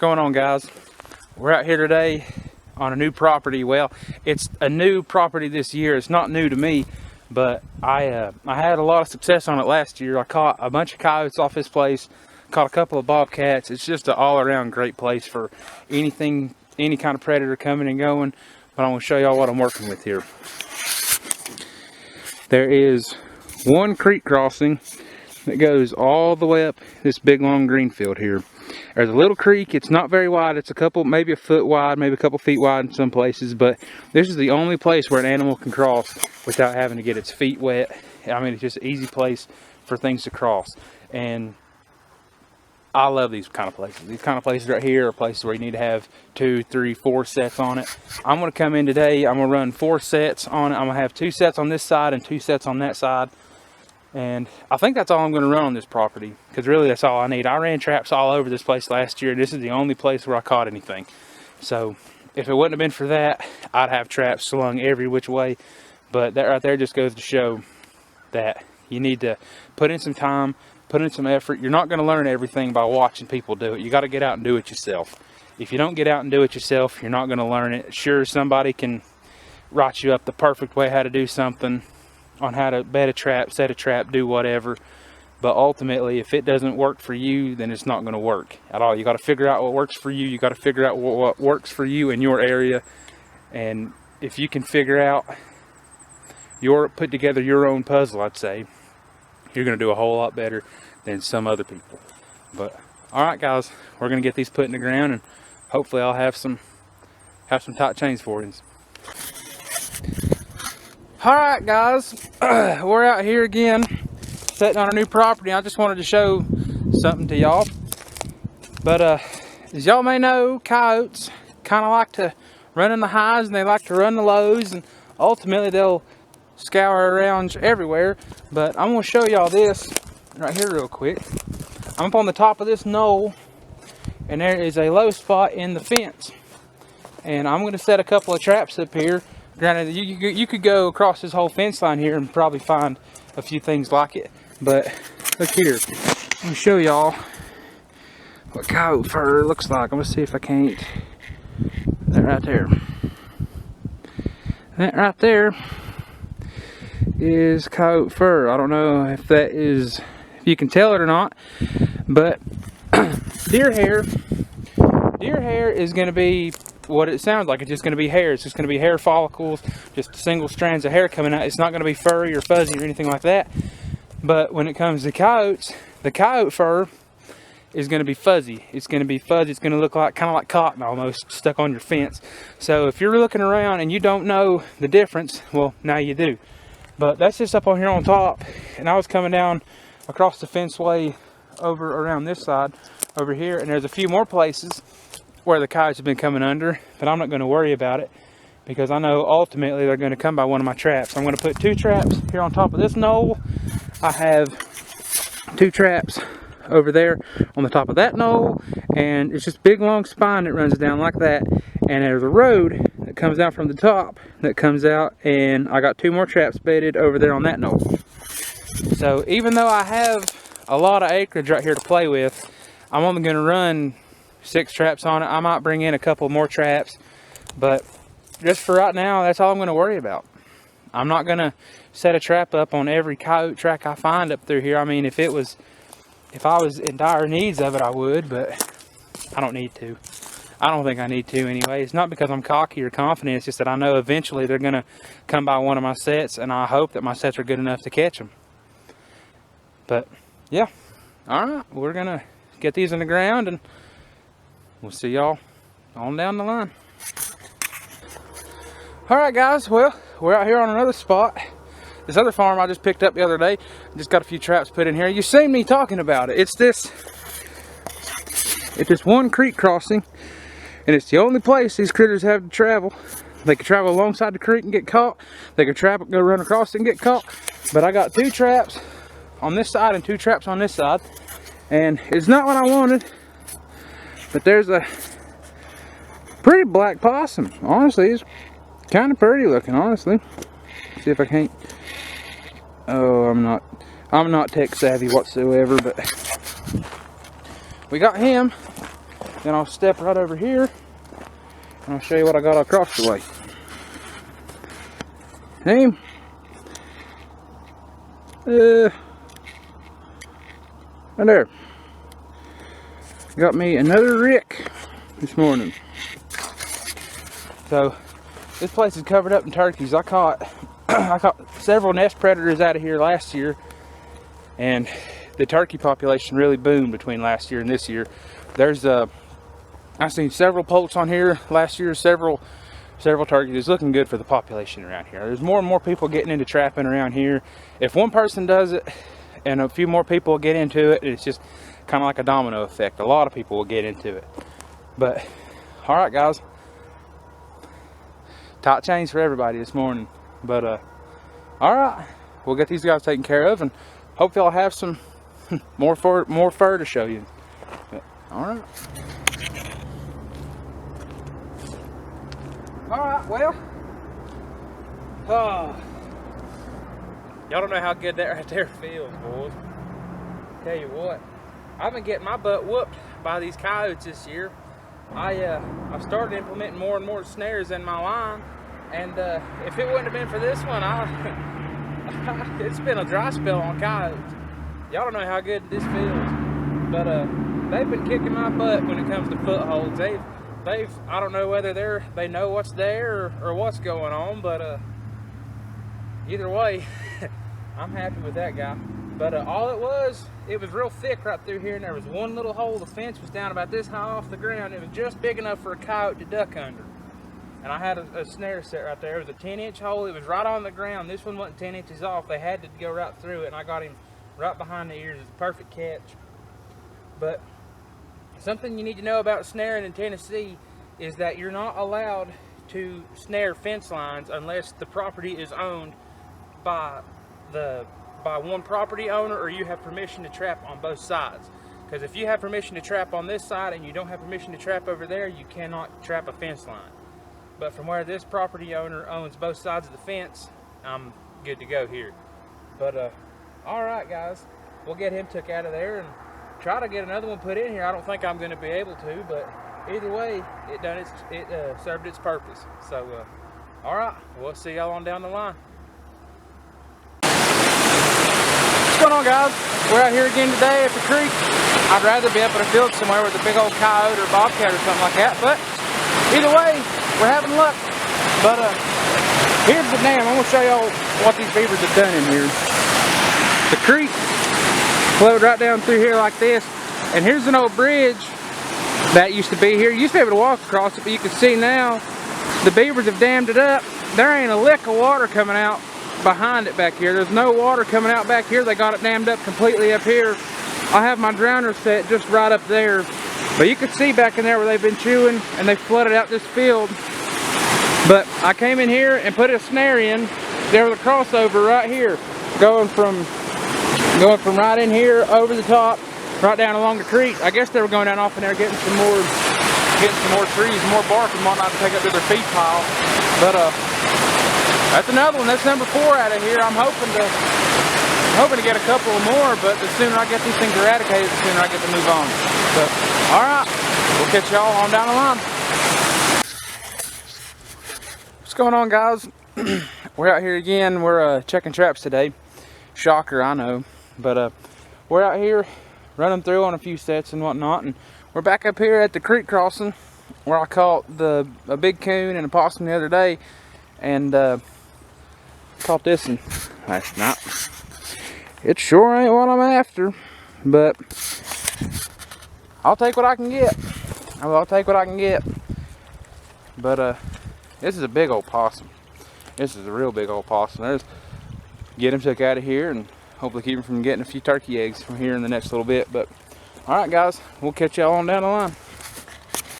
going on, guys? We're out here today on a new property. Well, it's a new property this year. It's not new to me, but I had a lot of success on it last year. I caught a bunch of coyotes off this place, caught a couple of bobcats. It's just an all-around great place for anything, any kind of predator coming and going. But I'm going to show y'all what I'm working with here. There is one creek crossing that goes all the way up this big long green field here. There's a little creek. It's not very wide. It's a couple, maybe a foot wide, maybe a couple feet wide in some places, but this is the only place where an animal can cross without having to get its feet wet. I mean, it's just an easy place for things to cross, and I love these kind of places. These kind of places right here are places where you need to have 2, 3, 4 sets on it. I'm going to come in today. I'm going to run 4 sets on it. I'm going to have 2 sets on this side and 2 sets on that side. And I think that's all I'm going to run on this property, because really that's all I need. I ran traps all over this place last year, and this is the only place where I caught anything. So if it wouldn't have been for that, I'd have traps slung every which way. But that right there just goes to show that you need to put in some time, put in some effort. You're not going to learn everything by watching people do it. You got to get out and do it yourself. If you don't get out and do it yourself, you're not going to learn it. Sure, somebody can write you up the perfect way how to do something, on how to bed a trap, set a trap, do whatever, but ultimately if it doesn't work for you, then it's not going to work at all. You got to figure out what works for you. You got to figure out what works for you in your area, and if you can figure out put together your own puzzle, I'd say you're going to do a whole lot better than some other people. But all right, guys, we're going to get these put in the ground, and hopefully I'll have some tight chains for you. Alright, guys, we're out here again setting on a new property. I just wanted to show something to y'all, but as y'all may know, coyotes kind of like to run in the highs and they like to run the lows, and ultimately they'll scour around everywhere. But I'm going to show y'all this right here real quick. I'm up on the top of this knoll, and there is a low spot in the fence, and I'm going to set a couple of traps up here. Granted, you could go across this whole fence line here and probably find a few things like it, but look here. Let me show y'all what coyote fur looks like. I'm gonna see if I can't. That right there. That right there is coyote fur. I don't know if if you can tell it or not, but deer hair is gonna be what it sounds like. It's just going to be hair. It's just going to be hair follicles, just single strands of hair coming out. It's not going to be furry or fuzzy or anything like that. But when it comes to coyotes, the coyote fur is going to be fuzzy. It's going to be fuzzy. It's going to look like kind of like cotton almost stuck on your fence. So if you're looking around and you don't know the difference, well, now you do. But that's just up on here on top, and I was coming down across the fenceway over around this side over here, and there's a few more places where the coyotes have been coming under, but I'm not going to worry about it because I know ultimately they're going to come by one of my traps. I'm going to put 2 traps here on top of this knoll. I have 2 traps over there on the top of that knoll, and it's just a big long spine that runs down like that, and there's a road that comes out from the top that comes out, and I got 2 more traps bedded over there on that knoll. So even though I have a lot of acreage right here to play with, I'm only going to run 6 traps on it. I might bring in a couple more traps, but just for right now, that's all I'm going to worry about. I'm not going to set a trap up on every coyote track I find up through here. I mean, if I was in dire needs of it, I would, but I don't need to. I don't think I need to anyway. It's not because I'm cocky or confident. It's just that I know eventually they're going to come by one of my sets, and I hope that my sets are good enough to catch them. But yeah, all right, we're going to get these in the ground, and we'll see y'all on down the line. Alright, guys, well, we're out here on another spot. This other farm I just picked up the other day. Just got a few traps put in here. You've seen me talking about it. It's this one creek crossing, and it's the only place these critters have to travel. They can travel alongside the creek and get caught. They can go run across it and get caught. But I got 2 traps on this side and 2 traps on this side, and it's not what I wanted. But there's a pretty black possum. Honestly, it's kind of pretty looking, honestly. See if I can't. Oh, I'm not tech savvy whatsoever, but we got him. Then I'll step right over here and I'll show you what I got across the way. Hey, right there. Got me another rick this morning. So this place is covered up in turkeys. I caught several nest predators out of here last year, and the turkey population really boomed between last year and this year. There's I've seen several poults on here last year, several turkeys. It's looking good for the population around here. There's more and more people getting into trapping around here. If one person does it and a few more people get into it, it's just kind of like a domino effect. A lot of people will get into it. But all right, guys, tight chains for everybody this morning. But all right, we'll get these guys taken care of, and hopefully I'll have some more fur to show you. But, all right. All right, well, y'all don't know how good that right there feels, boys. Tell you what, I've been getting my butt whooped by these coyotes this year. I've started implementing more and more snares in my line, and if it wouldn't have been for this one, it's been a dry spell on coyotes. Y'all don't know how good this feels, but they've been kicking my butt when it comes to footholds. I don't know whether they know what's there or what's going on, but either way, I'm happy with that guy. But all it was real thick right through here, and there was one little hole. The fence was down about this high off the ground. It was just big enough for a coyote to duck under. And I had a snare set right there. It was a 10-inch hole. It was right on the ground. This one wasn't 10 inches off. They had to go right through it, and I got him right behind the ears. It's a perfect catch. But something you need to know about snaring in Tennessee is that you're not allowed to snare fence lines unless the property is owned by one property owner, or you have permission to trap on both sides. Because if you have permission to trap on this side and you don't have permission to trap over there, you cannot trap a fence line. But from where this property owner owns both sides of the fence, I'm good to go here. But all right, guys, we'll get him took out of there and try to get another one put in here. I don't think I'm going to be able to, but either way, it served its purpose. So all right, we'll see y'all on down the line. What's going on, guys? We're out here again today at the creek. I'd rather be up in a field somewhere with a big old coyote or bobcat or something like that, but either way, we're having luck. But here's the dam. I'm going to show y'all what these beavers have done in here. The creek flowed right down through here like this, and here's an old bridge that used to be here. You used to be able to walk across it, but you can see now the beavers have dammed it up. There ain't a lick of water coming out behind it back here. There's no water coming out back here. They got it dammed up completely up here. I have my drowner set just right up there, but you can see back in there where they've been chewing, and they flooded out this field. But I came in here and put a snare in. There was a crossover right here, going from right in here over the top, right down along the creek. I guess they were going down off in there getting some more trees, more bark and whatnot to take up to their feed pile. But that's another one. That's number 4 out of here. I'm hoping to get a couple more, but the sooner I get these things eradicated, the sooner I get to move on. But all right, we'll catch y'all on down the line. What's going on, guys? We're out here again. We're checking traps today. Shocker, I know, but we're out here running through on a few sets and whatnot, and we're back up here at the creek crossing where I caught a big coon and a possum the other day, and caught this, and last night. It sure ain't what I'm after, but I'll take what I can get. I'll take what I can get. But this is a big old possum. This is a real big old possum. Get him took out of here and hopefully keep him from getting a few turkey eggs from here in the next little bit. But all right, guys, we'll catch y'all on down the line.